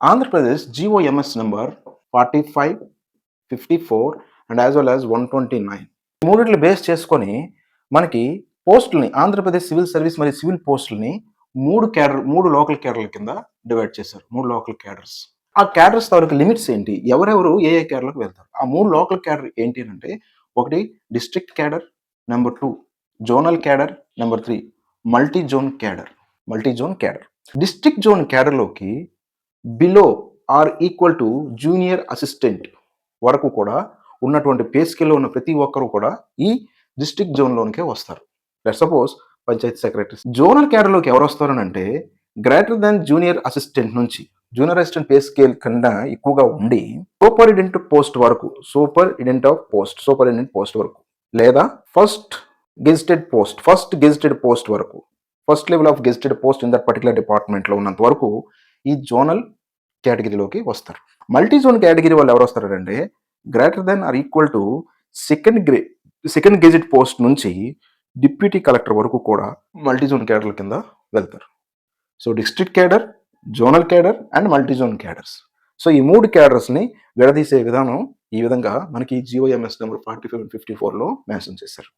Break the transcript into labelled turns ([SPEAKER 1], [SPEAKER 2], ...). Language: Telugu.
[SPEAKER 1] Andhra Pradesh GOMS number 45, 54 and as well as 129. మూడిట్లు బేస్ చేసుకొని మనకి పోస్టుల్ని ఆంధ్రప్రదేశ్ సివిల్ సర్వీస్ మరియు సివిల్ పోస్టుల్ని మూడు లోకల్ క్యాడర్ల కింద డివైడ్ చేశారు. 3 లోకల్ క్యాడర్స్. ఆ క్యాడర్స్ తాలూకు లిమిట్స్ ఏంటి? ఎవరెవరు ఏ క్యాడర్లకు వెళ్తారు? ఆ 3 లోకల్ క్యాడర్ ఏంటి అంటే, ఒకటి district cadre, number 2 zonal cadre, number 3 multi zone cadre. District zone క్యాడర్లోకి below or equal to junior assistant వరకు కూడా ఉన్నటువంటి పే స్కేల్లో ఉన్న ప్రతి ఒక్కరు కూడా ఈ డిస్ట్రిక్ట్ జోన్లోనికే వస్తారు. Let's suppose panchayat secretary. Zonal క్యాడర్లోకి ఎవరు వస్తారనంటే, గ్రేటర్ దాన్ జూనియర్ అసిస్టెంట్ నుంచి జూనియర్ అసిస్టెంట్ పే స్కేల్ కన్నా ఎక్కువగా ఉండి సూపరింటెండెంట్ పోస్ట్ వరకు లేదా ఫస్ట్ గెజిటెడ్ పోస్ట్ వరకు, first level of gazetted post in that particular డిపార్ట్మెంట్లో ఉన్నంత వరకు ఈ జోనల్ కేటగిరీలోకి వస్తారు. మల్టీ జోన్ కేటగిరీ వాళ్ళు ఎవరు వస్తారంటే, greater than or equal to second gazette post నుంచి డిప్యూటీ కలెక్టర్ వరకు కూడా మల్టీ జోన్ క్యాడర్ల కింద వెళ్తారు. So district cadre, zonal cadre and multi zone cadres. So ఈ 3 క్యాడర్స్ని విడదీసే విధానం ఈ విధంగా మనకి జీఓఎంఎస్ నెంబర్ 45 and 54లో మెన్షన్ చేశారు.